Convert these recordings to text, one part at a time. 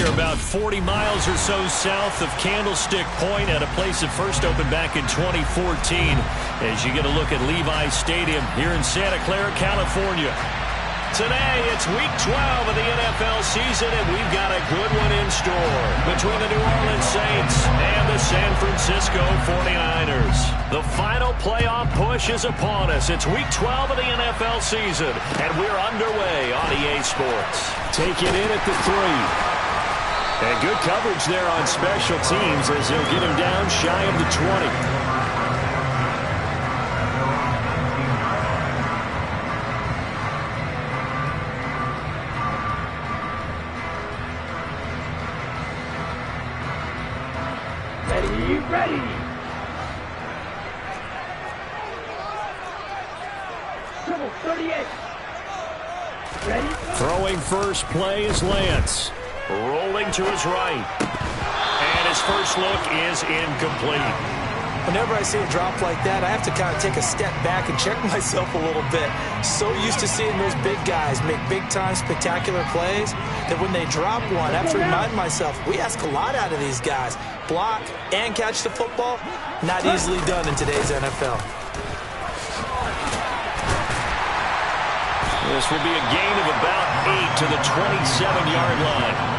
You're about 40 miles or so south of Candlestick Point at a place that first opened back in 2014 as you get a look at Levi Stadium here in Santa Clara, California. Today, it's Week 12 of the NFL season, and we've got a good one in store between the New Orleans Saints and the San Francisco 49ers. The final playoff push is upon us. It's Week 12 of the NFL season, and we're underway on EA Sports. Taking in at the 3. And good coverage there on special teams as they'll get him down shy of the 20. Ready. Triple 38. Ready. Throwing first play is Lance. Rolling to his right. And his first look is incomplete. Whenever I see a drop like that, I have to kind of take a step back and check myself a little bit. So used to seeing those big guys make big-time spectacular plays that when they drop one, I have to remind myself, we ask a lot out of these guys. Block and catch the football, not easily done in today's NFL. This will be a gain of about 8 to the 27-yard line.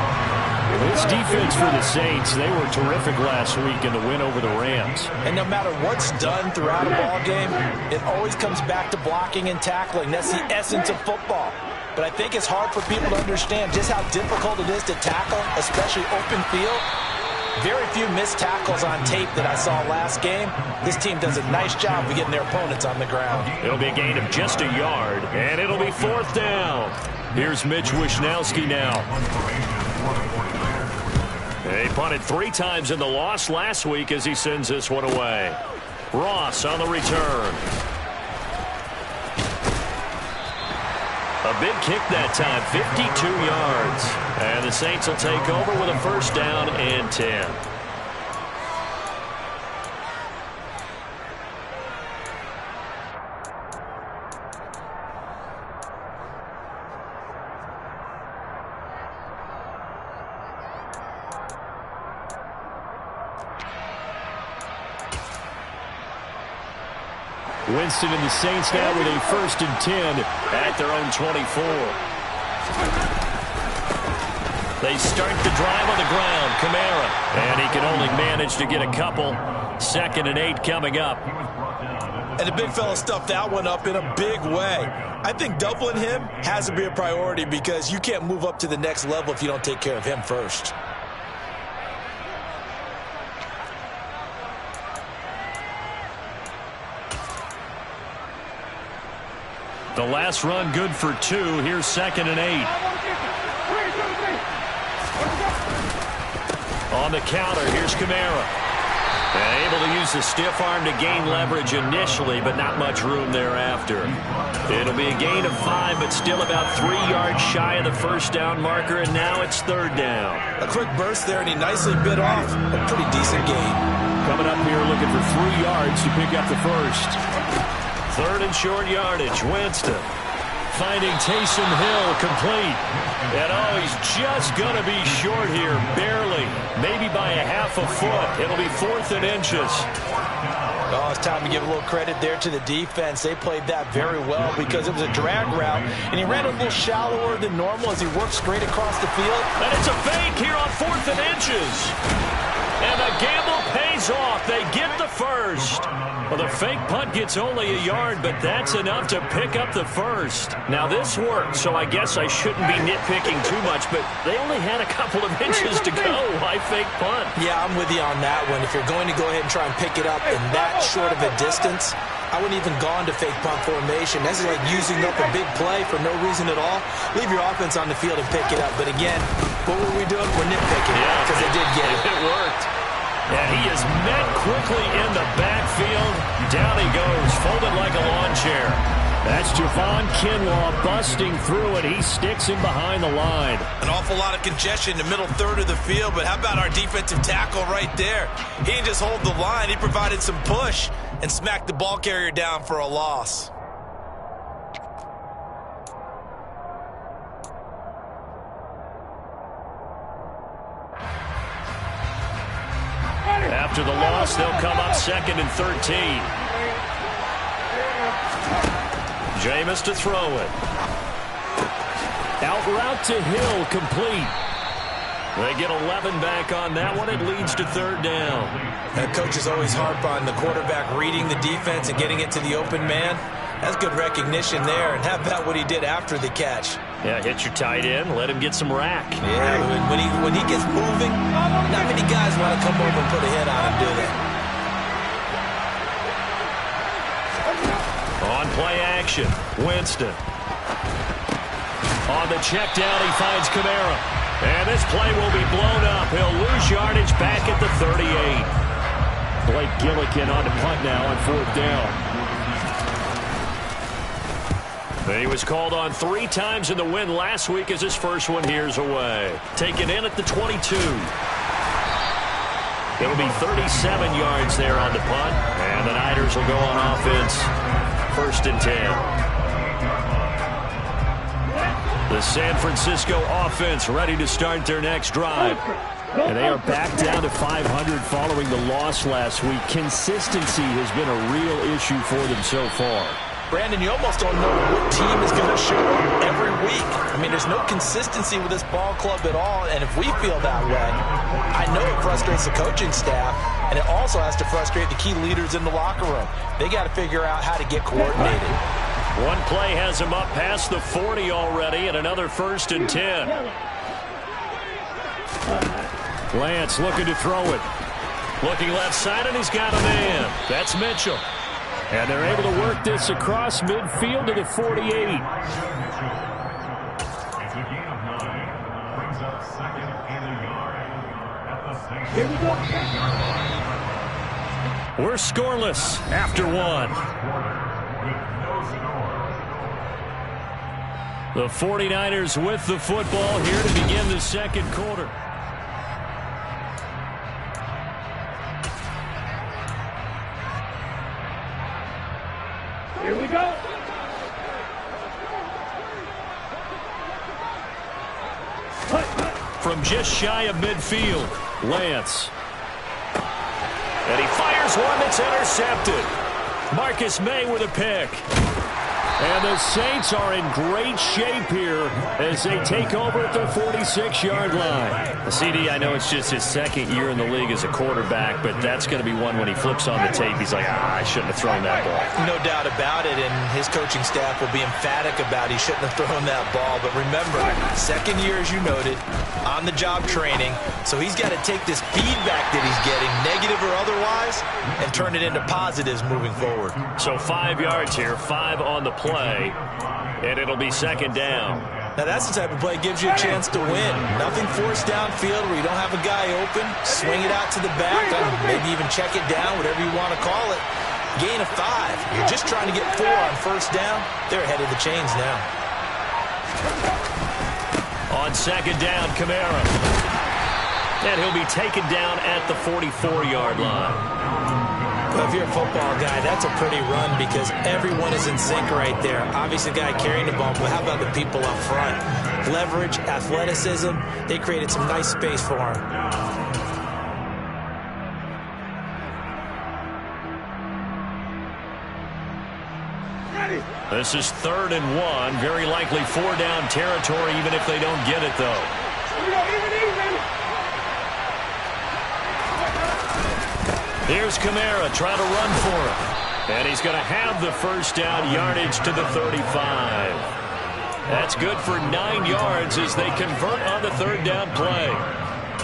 This defense for the Saints, they were terrific last week in the win over the Rams. And no matter what's done throughout a ball game, it always comes back to blocking and tackling. That's the essence of football. But I think it's hard for people to understand just how difficult it is to tackle, especially open field. Very few missed tackles on tape that I saw last game. This team does a nice job of getting their opponents on the ground. It'll be a gain of just a yard, and it'll be 4th down. Here's Mitch Wishnowsky now. They punted 3 times in the loss last week as he sends this one away. Ross on the return. A big kick that time, 52 yards. And the Saints will take over with a first down and 10. Winston and the Saints now with a 1st and 10 at their own 24. They start the drive on the ground. Kamara. And he can only manage to get a couple. 2nd and 8 coming up. And the big fella stuffed that one up in a big way. I think doubling him has to be a priority because you can't move up to the next level if you don't take care of him first. The last run good for 2. Here's 2nd and 8. On the counter, here's Kamara. And able to use the stiff arm to gain leverage initially, but not much room thereafter. It'll be a gain of 5, but still about 3 yards shy of the first down marker, and now it's 3rd down. A quick burst there, and he nicely bit off a pretty decent gain. Coming up here looking for 3 yards to pick up the first. 3rd and short yardage. Winston finding Taysom Hill complete. And he's just going to be short here, barely. Maybe by a half a foot. It'll be 4th and inches. Oh, it's time to give a little credit there to the defense. They played that very well because it was a drag route, and he ran a little shallower than normal as he worked straight across the field. And it's a fake here on 4th and inches. And the gamble pays off. They get the first. Well, the fake punt gets only a yard, but that's enough to pick up the first. Now, this worked, so I guess I shouldn't be nitpicking too much, but they only had a couple of inches to go. Why fake punt? Yeah, I'm with you on that one. If you're going to go ahead and try and pick it up in that short of a distance, I wouldn't even gone to fake punt formation. That's like using up a big play for no reason at all. Leave your offense on the field and pick it up. But again, what were we doing? We're nitpicking because they did get it. It worked. And he is met quickly in the backfield. Down he goes, folded like a lawn chair. That's Javon Kinlaw busting through, and he sticks him behind the line. An awful lot of congestion in the middle third of the field, but how about our defensive tackle right there? He didn't just hold the line, he provided some push and smacked the ball carrier down for a loss. After the loss, they'll come up 2nd and 13. Jameis to throw it. Out route to Hill, complete. They get 11 back on that one. It leads to 3rd down. Coaches always harp on the quarterback reading the defense and getting it to the open man. That's good recognition there. And how about what he did after the catch? Yeah, hit your tight end, let him get some rack. Yeah, when he gets moving, not many guys want to come over and put a hit on him, do they? On play action, Winston. On the check down, he finds Kamara. And this play will be blown up. He'll lose yardage back at the 38. Blake Gillikin on the punt now on 4th down. He was called on 3 times in the win last week as his first one here's away. Taken in at the 22. It'll be 37 yards there on the punt. And the Niners will go on offense. 1st and 10. The San Francisco offense ready to start their next drive. And they are back down to 500 following the loss last week. Consistency has been a real issue for them so far. Brandon, you almost don't know what team is going to show up every week. I mean, there's no consistency with this ball club at all, and if we feel that way, I know it frustrates the coaching staff, and it also has to frustrate the key leaders in the locker room. They got to figure out how to get coordinated. One play has him up past the 40 already, and another 1st and 10. Lance looking to throw it. Looking left side, and he's got a man. That's Mitchell. And they're able to work this across midfield to the 48. Here we go. We're scoreless after 1. The 49ers with the football here to begin the 2nd quarter. Here we go. From just shy of midfield, Lance. And he fires one that's intercepted. Marcus May with a pick. And the Saints are in great shape here as they take over at the 46-yard line. CD, I know it's just his 2nd year in the league as a quarterback, but that's going to be one when he flips on the tape. He's like, I shouldn't have thrown that ball. No doubt about it, and his coaching staff will be emphatic about he shouldn't have thrown that ball. But remember, 2nd year, as you noted, on-the-job training. So he's got to take this feedback that he's getting, negative or otherwise, and turn it into positives moving forward. So 5 yards here, 5 on the play, and it'll be 2nd down. Now that's the type of play that gives you a chance to win. Nothing forced downfield where you don't have a guy open. Swing it out to the back, maybe even check it down, whatever you want to call it. Gain of 5. You're just trying to get 4 on 1st down. They're ahead of the chains now. On 2nd down, Kamara. And he'll be taken down at the 44-yard line. Well, if you're a football guy, that's a pretty run because everyone is in sync right there. Obviously, the guy carrying the ball, but how about the people up front? Leverage, athleticism, they created some nice space for him. This is 3rd and 1. Very likely 4-down territory, even if they don't get it, though. Here's Kamara trying to run for it. And he's going to have the 1st down yardage to the 35. That's good for 9 yards as they convert on the 3rd down play.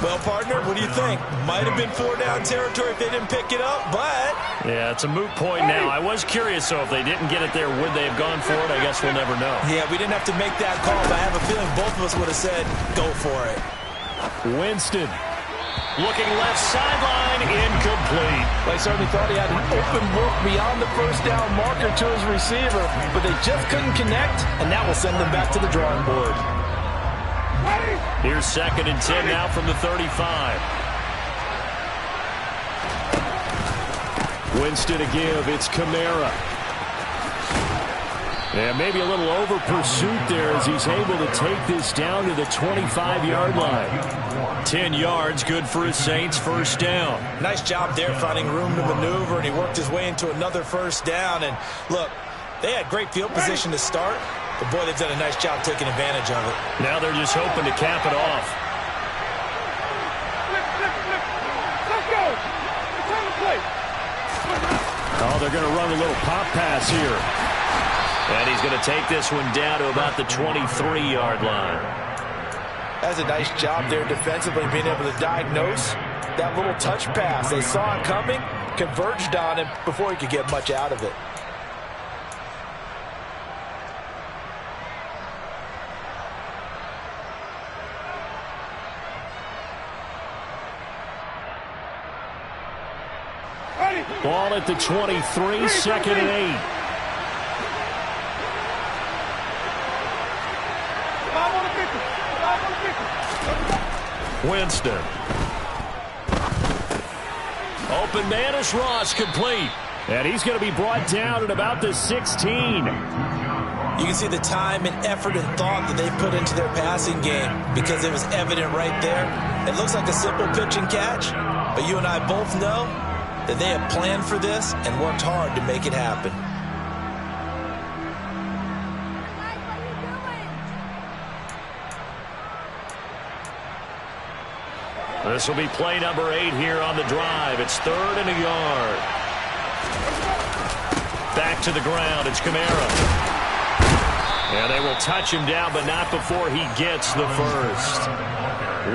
Well, partner, what do you think? Might have been 4-down territory if they didn't pick it up, but... Yeah, it's a moot point now. I was curious, so if they didn't get it there, would they have gone for it? I guess we'll never know. Yeah, we didn't have to make that call, but I have a feeling both of us would have said, go for it. Winston. Looking left sideline, incomplete. They certainly thought he had an open look beyond the 1st down marker to his receiver, but they just couldn't connect, and that will send them back to the drawing board. Here's 2nd and 10 now from the 35. Winston to give. It's Kamara. And maybe a little over pursuit there as he's able to take this down to the 25-yard line. 10 yards, good for his Saints, first down. Nice job there finding room to maneuver, and he worked his way into another first down. And look, they had great field position to start, but boy, they've done a nice job taking advantage of it. Now they're just hoping to cap it off. Let's go. Return the play. Oh, they're going to run a little pop pass here. And he's going to take this one down to about the 23-yard line. That's a nice job there defensively, being able to diagnose that little touch pass. They saw it coming, converged on him before he could get much out of it. Ball at the 23, second and 8. Winston. Open man is Ross, complete. And he's going to be brought down at about the 16. You can see the time and effort and thought that they put into their passing game because it was evident right there. It looks like a simple pitch and catch, but you and I both know that they have planned for this and worked hard to make it happen. This will be play number 8 here on the drive. It's 3rd and a yard. Back to the ground. It's Kamara. And they will touch him down, but not before he gets the first.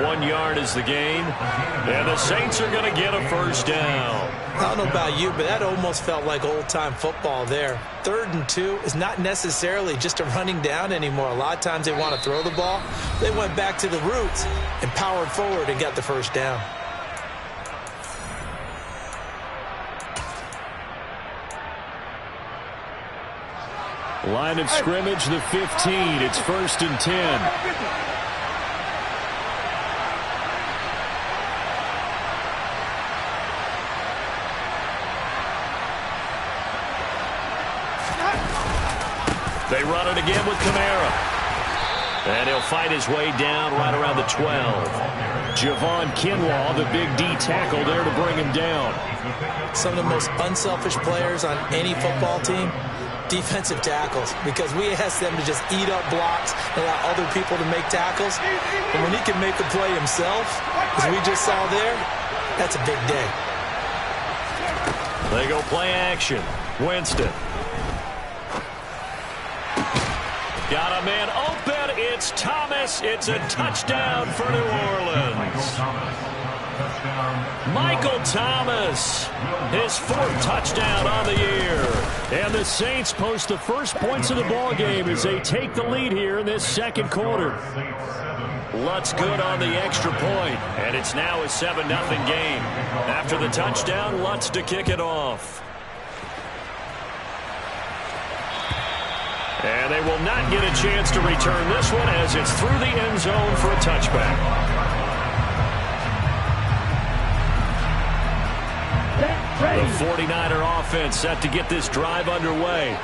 1 yard is the gain. And the Saints are going to get a first down. I don't know about you, but that almost felt like old-time football there. 3rd and 2 is not necessarily just a running down anymore. A lot of times they want to throw the ball. They went back to the roots and powered forward and got the first down. Line of scrimmage, the 15. It's 1st and 10. They run it again with Kamara. And he'll fight his way down right around the 12. Javon Kinlaw, the big D tackle there to bring him down. Some of the most unselfish players on any football team, defensive tackles, because we ask them to just eat up blocks and allow other people to make tackles. And when he can make a play himself, as we just saw there, that's a big day. They go play action. Winston. Got a man open. It's Thomas. It's a touchdown for New Orleans. Michael Thomas, his 4th touchdown on the year. And the Saints post the first points of the ball game as they take the lead here in this second quarter. Lutz good on the extra point, and it's now a 7-0 game. After the touchdown, Lutz to kick it off. And they will not get a chance to return this one as it's through the end zone for a touchback. The 49er offense set to get this drive underway.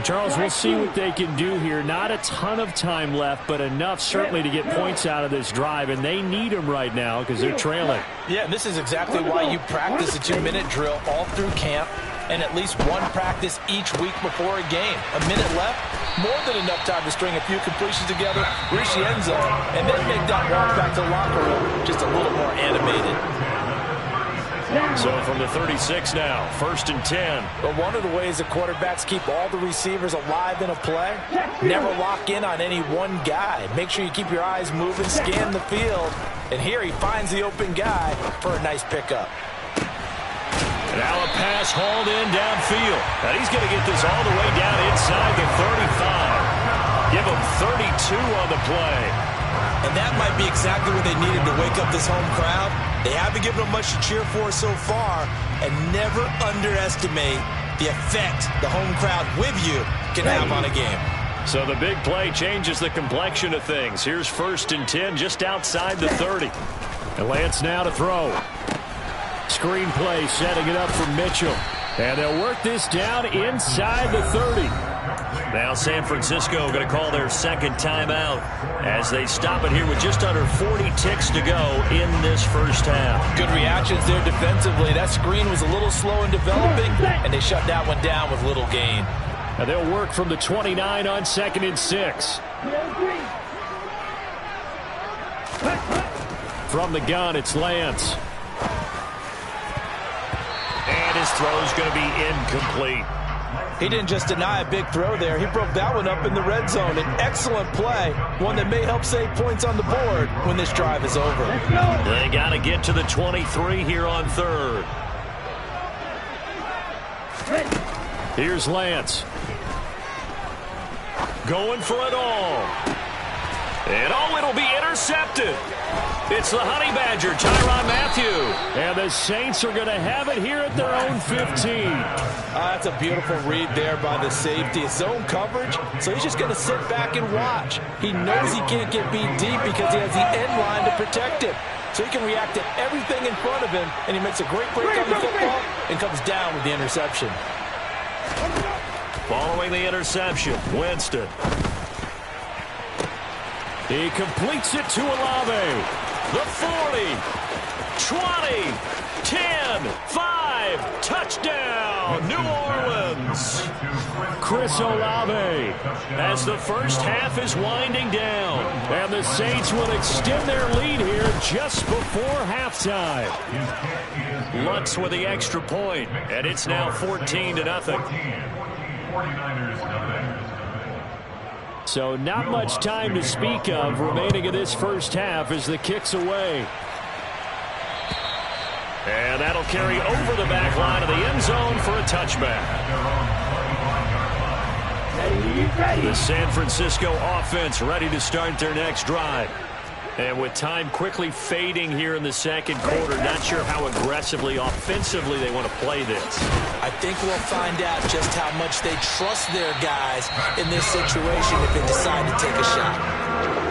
Charles, we'll see what they can do here. Not a ton of time left, but enough certainly to get points out of this drive, and they need them right now because they're trailing. Yeah, this is exactly why you practice a 2-minute drill all through camp and at least one practice each week before a game. A minute left, more than enough time to string a few completions together, reach the end zone, and then make that walk back to the locker room just a little more animated. So from the 36 now, 1st and 10. But one of the ways the quarterbacks keep all the receivers alive in a play, never lock in on any one guy. Make sure you keep your eyes moving, scan the field, and here he finds the open guy for a nice pickup. And now a pass hauled in downfield. And he's going to get this all the way down inside the 35. Give him 32 on the play. And that might be exactly what they needed to wake up this home crowd. They haven't given them much to cheer for so far, and never underestimate the effect the home crowd with you can have on a game. So the big play changes the complexion of things. Here's 1st and 10 just outside the 30. And Lance now to throw. Screen play setting it up for Mitchell. And they'll work this down inside the 30. Now San Francisco going to call their second timeout as they stop it here with just under 40 ticks to go in this first half. Good reactions there defensively. That screen was a little slow in developing, and they shut that one down with little gain. And they'll work from the 29 on 2nd and 6. From the gun, it's Lance. And his throw's going to be incomplete. He didn't just deny a big throw there. He broke that one up in the red zone. An excellent play, one that may help save points on the board when this drive is over. They got to get to the 23 here on 3rd. Here's Lance. Going for it all. And it'll be intercepted. It's the Honey Badger, Tyrann Mathieu. And the Saints are going to have it here at their own 15. That's a beautiful read there by the safety. Zone coverage, so he's just going to sit back and watch. He knows he can't get beat deep because he has the end line to protect him. So he can react to everything in front of him, and he makes a great break on the football and comes down with the interception. Following the interception, Winston. He completes it to Olave. The 40, 20, 10, 5, touchdown, New Orleans. Chris Olave as the first half is winding down. And the Saints will extend their lead here just before halftime. Lutz with the extra point, and it's now 14-0. So not much time to speak of remaining in this first half as the kick's away. And that'll carry over the back line of the end zone for a touchback. The San Francisco offense ready to start their next drive. And with time quickly fading here in the second quarter, not sure how aggressively, offensively they want to play this. I think we'll find out just how much they trust their guys in this situation if they decide to take a shot.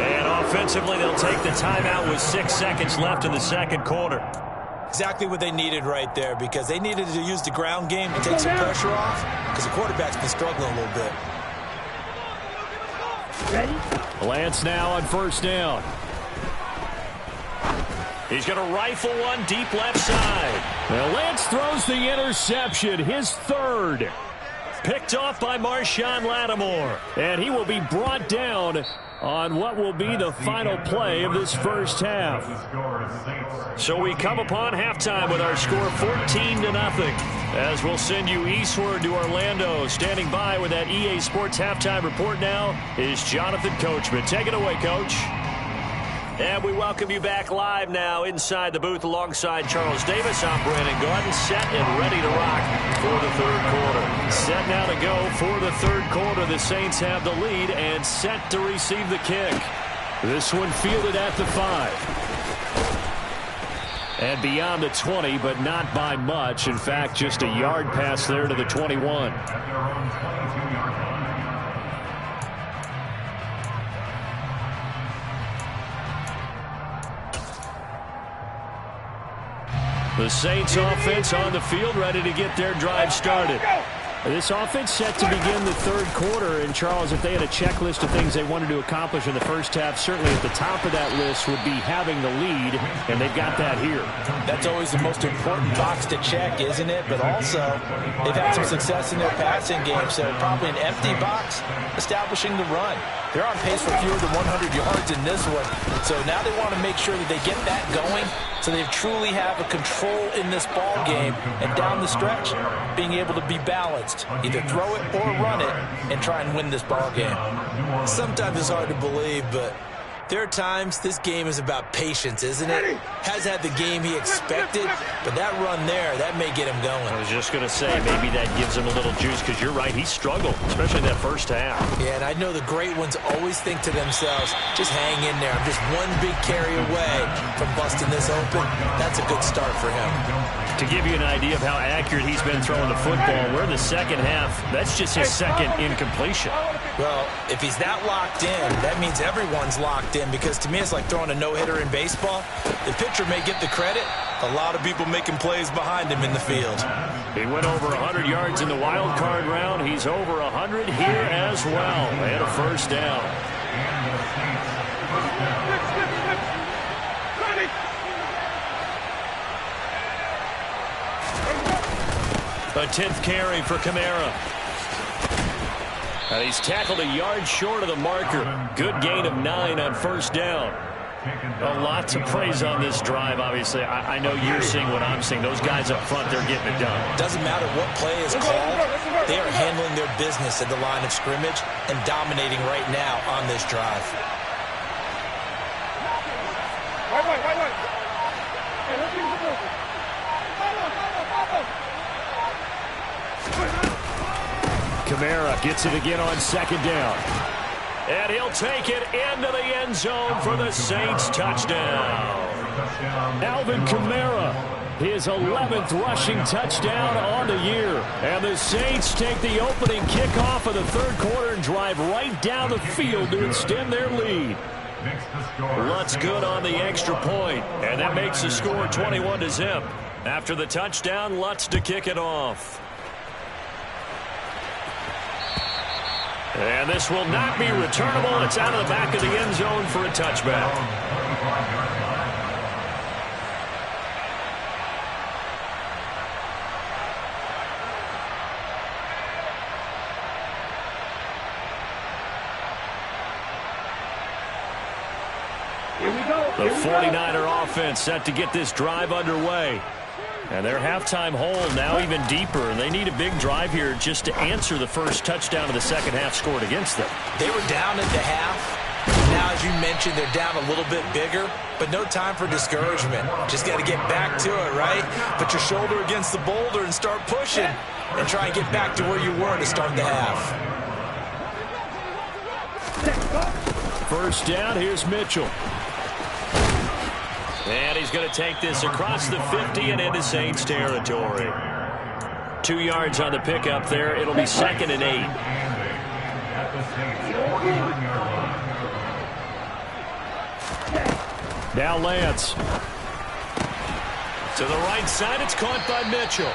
And offensively, they'll take the timeout with 6 seconds left in the second quarter. Exactly what they needed right there, because they needed to use the ground game to take some pressure off, because the quarterback's been struggling a little bit. Ready? Lance now on first down. He's going to rifle one deep left side. Now Lance throws the interception, his third. Picked off by Marshawn Lattimore. And he will be brought down on what will be the final play of this first half. So we come upon halftime with our score 14-0. As we'll send you eastward to Orlando. Standing by with that EA Sports halftime report now is Jonathan Coachman. Take it away, Coach. And we welcome you back live now inside the booth alongside Charles Davis. I'm Brandon Gaudin, set and ready to rock for the third quarter. Set now to go for the third quarter. The Saints have the lead and set to receive the kick. This one fielded at the 5. And beyond the 20, but not by much. In fact, just a yard pass there to the 21. The Saints offense on the field ready to get their drive started. This offense set to begin the third quarter. And, Charles, if they had a checklist of things they wanted to accomplish in the first half, certainly at the top of that list would be having the lead, and they've got that here. That's always the most important box to check, isn't it? But also, they've had some success in their passing game, so probably an empty box establishing the run. They're on pace for fewer than 100 yards in this one, so now they want to make sure that they get that going so they truly have a control in this ball game, and down the stretch, being able to be balanced, either throw it or run it, and try and win this ball game. Sometimes it's hard to believe, but there are times this game is about patience, isn't it? Has had the game he expected, but that run there, that may get him going. I was just going to say, maybe that gives him a little juice, because you're right, he struggled, especially in that first half. Yeah, and I know the great ones always think to themselves, just hang in there. I'm just one big carry away from busting this open. That's a good start for him. To give you an idea of how accurate he's been throwing the football, we're in the second half. That's just his second incompletion. Well, if he's that locked in, that means everyone's locked in, because to me it's like throwing a no-hitter in baseball. The pitcher may get the credit. A lot of people making plays behind him in the field. He went over 100 yards in the wild card round. He's over 100 here as well. And a first down. A 10th carry for Kamara. And he's tackled a yard short of the marker. Good gain of 9 on first down. A lot to praise on this drive, obviously. I know you're seeing what I'm seeing. Those guys up front, they're getting it done. Doesn't matter what play is called. They are handling their business at the line of scrimmage and dominating right now on this drive. Kamara gets it again on second down. And he'll take it into the end zone for the Saints touchdown. Alvin Kamara, his 11th rushing touchdown on the year. And the Saints take the opening kickoff of the third quarter and drive right down the field to extend their lead. Lutz good on the extra point, and that makes the score 21-0. After the touchdown, Lutz to kick it off. And this will not be returnable. It's out of the back of the end zone for a touchback. The 49er offense set to get this drive underway. And their halftime hole now even deeper. And they need a big drive here just to answer the first touchdown of the second half scored against them. They were down at the half. Now, as you mentioned, they're down a little bit bigger, but no time for discouragement. Just got to get back to it, right? Put your shoulder against the boulder and start pushing and try and get back to where you were to start the half. First down, here's Mitchell. And he's going to take this across the 50 and into Saints territory. 2 yards on the pickup there. It'll be 2nd and 8. Now Lance. To the right side, it's caught by Mitchell.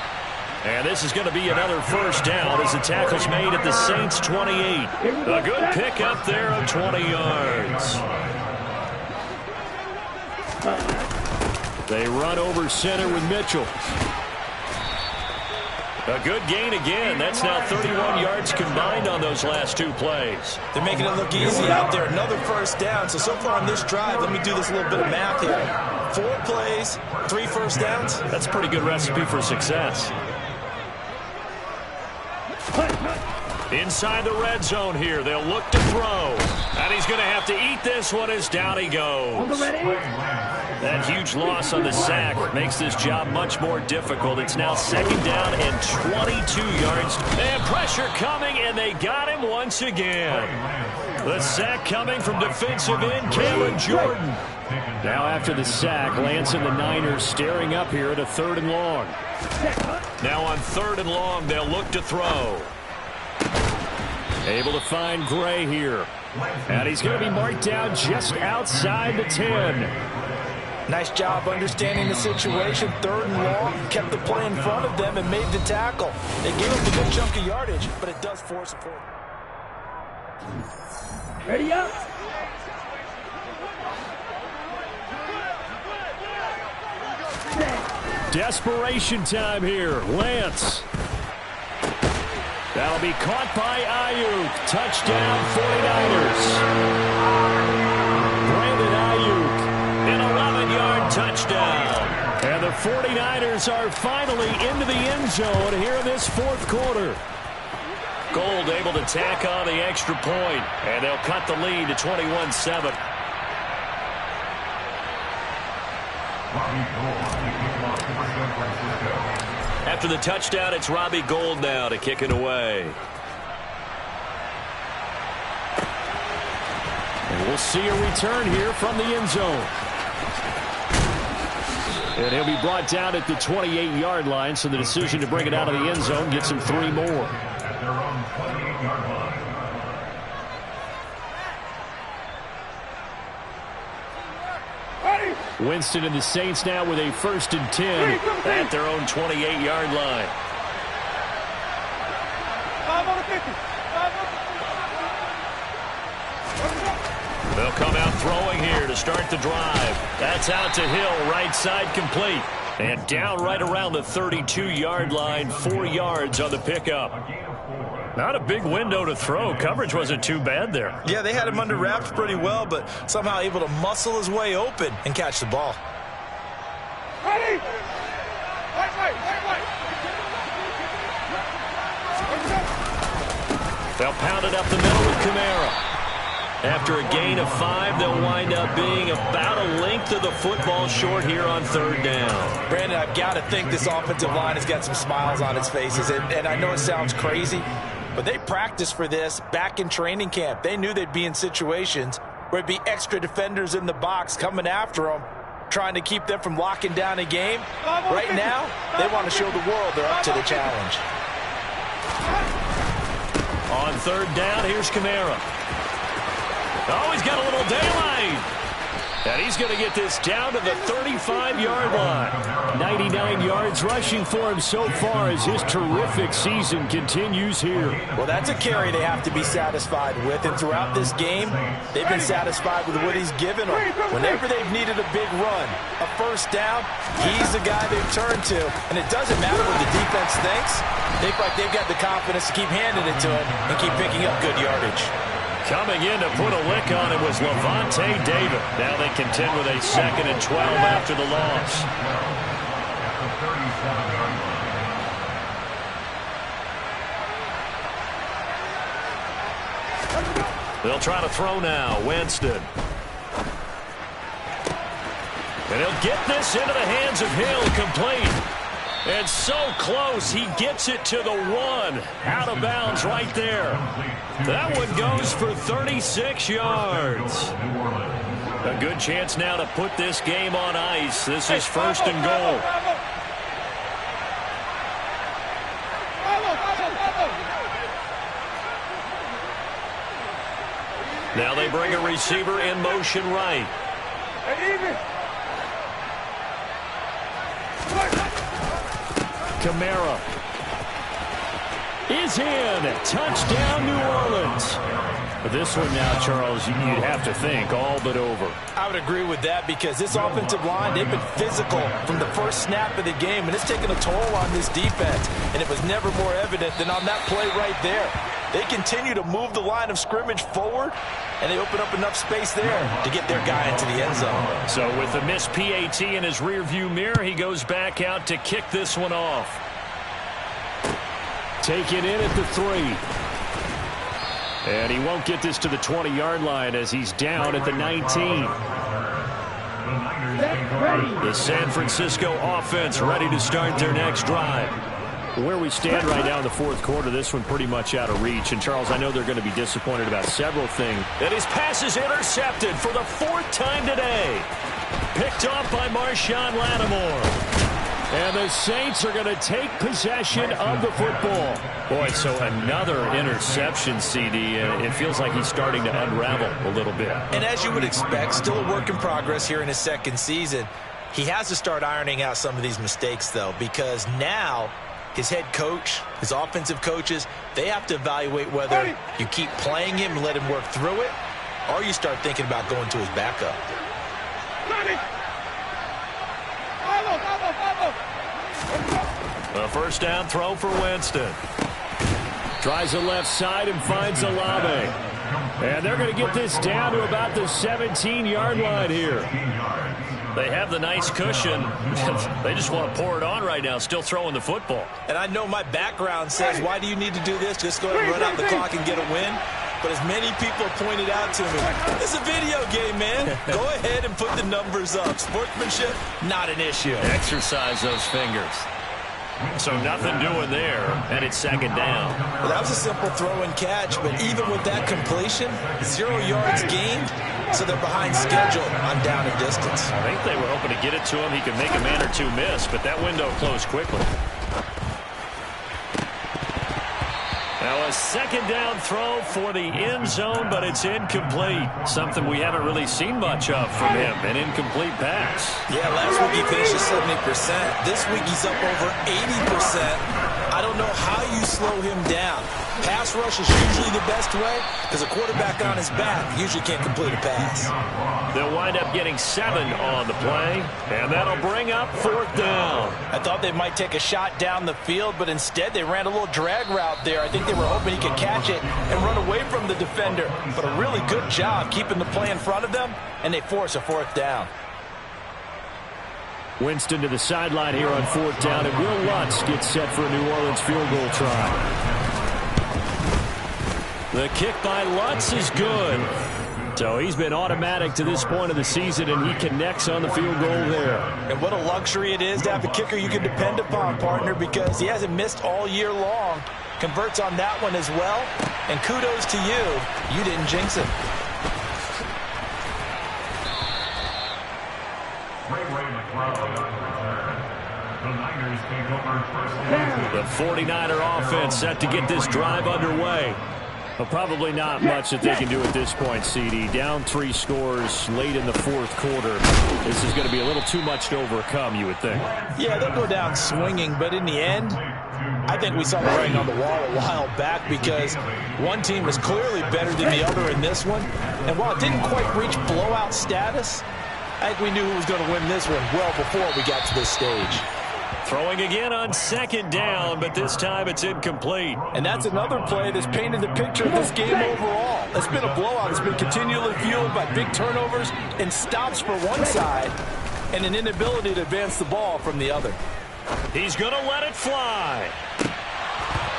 And this is going to be another first down as the tackle's made at the Saints 28. A good pickup there of 20 yards. They run over center with Mitchell. A good gain again. That's now 31 yards combined on those last 2 plays. They're making it look easy out there. Another first down. So far on this drive, let me do this little bit of math here. 4 plays, 3 first downs. That's a pretty good recipe for success. Inside the red zone here. They'll look to throw. And he's going to have to eat this one as down he goes. That huge loss on the sack makes this job much more difficult. It's now 2nd down and 22 yards. And pressure coming, and they got him once again. The sack coming from defensive end Cameron Jordan. Now after the sack, Lance and the Niners staring up here at a 3rd and long. Now on 3rd and long, they'll look to throw. Able to find Gray here. And he's going to be marked down just outside the 10. Nice job understanding the situation. 3rd and long, kept the play in front of them and made the tackle. They gave up a good chunk of yardage, but it does force a fourth. Ready up. Desperation time here. Lance. That'll be caught by Ayuk. Touchdown 49ers. Brandon Ayuk, an 11-yard touchdown. And the 49ers are finally into the end zone here in this 4th quarter. Gold able to tack on the extra point, and they'll cut the lead to 21-7. After the touchdown, it's Robbie Gould now to kick it away. And we'll see a return here from the end zone. And he'll be brought down at the 28-yard line, so the decision to bring it out of the end zone gets him 3 more. At their own 28-yard line. Winston and the Saints now with a 1st and 10 at their own 28-yard line. 5 on the 50. 5 on the 50. They'll come out throwing here to start the drive. That's out to Hill, right side complete. And down right around the 32-yard line, 4 yards on the pickup. Not a big window to throw. Coverage wasn't too bad there. Yeah, they had him under wraps pretty well, but somehow able to muscle his way open and catch the ball. Ready? Wait. They'll pound it up the middle with Kamara. After a gain of 5, they'll wind up being about a length of the football short here on 3rd down. Brandon, I've got to think this offensive line has got some smiles on its faces, and I know it sounds crazy, but they practiced for this back in training camp. They knew they'd be in situations where it'd be extra defenders in the box coming after them, trying to keep them from locking down a game. Right now, they want to show the world they're up to the challenge. On 3rd down, here's Kamara. Oh, he's got a little daylight. And he's going to get this down to the 35-yard line. 99 yards rushing for him so far as his terrific season continues here. Well, that's a carry they have to be satisfied with. And throughout this game, they've been satisfied with what he's given them. Whenever they've needed a big run, a 1st down, he's the guy they've turned to. And it doesn't matter what the defense thinks. They feel like they've got the confidence to keep handing it to him and keep picking up good yardage. Coming in to put a lick on it was Levante David. Now they contend with a 2nd and 12 after the loss. They'll try to throw now. Winston. And he'll get this into the hands of Hill, complete. And so close, he gets it to the 1. Out of bounds right there. That one goes for 36 yards. A good chance now to put this game on ice. This is 1st and goal. Now they bring a receiver in motion right. Kamara is in. Touchdown, New Orleans. This one now, Charles, you'd have to think all but over. I would agree with that because this offensive line, they've been physical from the first snap of the game, and it's taken a toll on this defense, and it was never more evident than on that play right there. They continue to move the line of scrimmage forward, and they open up enough space there to get their guy into the end zone. So with the missed PAT in his rearview mirror, he goes back out to kick this one off. Take it in at the 3. And he won't get this to the 20-yard line as he's down at the 19. The San Francisco offense ready to start their next drive. Where we stand right now in the 4th quarter, this one pretty much out of reach. And, Charles, I know they're going to be disappointed about several things. And his pass is intercepted for the 4th time today. Picked off by Marshawn Lattimore. And the Saints are going to take possession of the football. Boy, so another interception, CD, and it feels like he's starting to unravel a little bit. And as you would expect, still a work in progress here in his 2nd season. He has to start ironing out some of these mistakes, though, because now his head coach, his offensive coaches, they have to evaluate whether you keep playing him and let him work through it, or you start thinking about going to his backup. A 1st down throw for Winston. Tries the left side and finds Olave. And they're going to get this down to about the 17-yard line here. They have the nice cushion. They just want to pour it on right now, still throwing the football. And I know my background says, why do you need to do this? Just go ahead and run out the clock and get a win. But as many people have pointed out to me, it's a video game, man. Go ahead and put the numbers up. Sportsmanship, not an issue. Exercise those fingers. So nothing doing there, and it's second down. Well, that was a simple throw and catch, but even with that completion, 0 yards gained, so they're behind schedule on down and distance. I think they were hoping to get it to him. He could make a man or two miss, but that window closed quickly. Now a second down throw for the end zone, but it's incomplete. Something we haven't really seen much of from him, an incomplete pass. Yeah, last week he finished at 70%. This week he's up over 80%. I don't know how you slow him down. Pass rush is usually the best way because a quarterback on his back usually can't complete a pass. They'll wind up getting 7 on the play, and that'll bring up 4th down. I thought they might take a shot down the field, but instead they ran a little drag route there. I think they were hoping he could catch it and run away from the defender, but a really good job keeping the play in front of them, and they force a 4th down. Winston to the sideline here on 4th down, and Will Lutz gets set for a New Orleans field goal try. The kick by Lutz is good. So he's been automatic to this point of the season, and he connects on the field goal there. And what a luxury it is to have a kicker you can depend upon, partner, because he hasn't missed all year long. Converts on that one as well. And kudos to you. You didn't jinx him. The 49er offense set to get this drive underway. But probably not much that they can do at this point, CD. Down 3 scores late in the 4th quarter. This is going to be a little too much to overcome, you would think. Yeah, they'll go down swinging, but in the end, I think we saw the writing on the wall a while back because one team is clearly better than the other in this one. And while it didn't quite reach blowout status, I think we knew who was going to win this one well before we got to this stage. Throwing again on 2nd down, but this time it's incomplete. And that's another play that's painted the picture of this game overall. It's been a blowout. It's been continually fueled by big turnovers and stops for one side and an inability to advance the ball from the other. He's going to let it fly.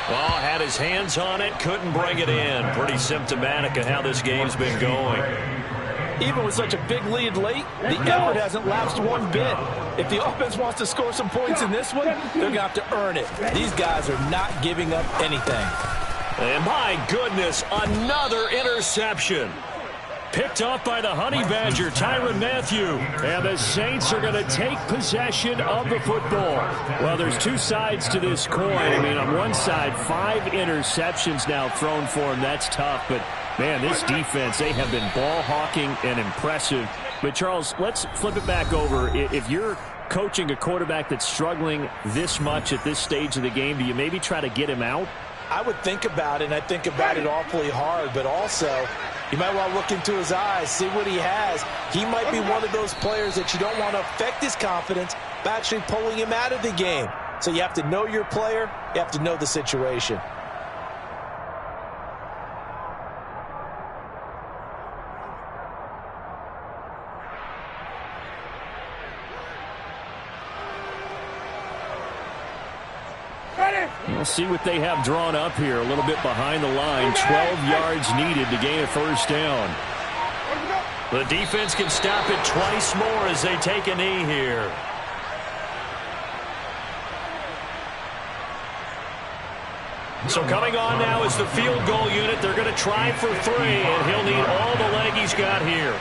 Well, had his hands on it, couldn't bring it in. Pretty symptomatic of how this game's been going. Even with such a big lead late, the effort hasn't lapsed one bit. If the offense wants to score some points in this one, they're going to have to earn it. These guys are not giving up anything. And my goodness, another interception. Picked off by the Honey Badger, Tyrann Mathieu. And the Saints are going to take possession of the football. Well, there's 2 sides to this coin. I mean, on one side, 5 interceptions now thrown for him. That's tough, but man, this defense, they have been ball hawking and impressive. But, Charles, let's flip it back over. If you're coaching a quarterback that's struggling this much at this stage of the game, do you maybe try to get him out? I would think about it, and I think about it awfully hard. But also, you might want to look into his eyes, see what he has. He might be one of those players that you don't want to affect his confidence by actually pulling him out of the game. So you have to know your player. You have to know the situation. We'll see what they have drawn up here. A little bit behind the line. 12 yards needed to gain a 1st down. The defense can stop it twice more as they take a knee here. So coming on now is the field goal unit. They're going to try for 3, and he'll need all the leg he's got here.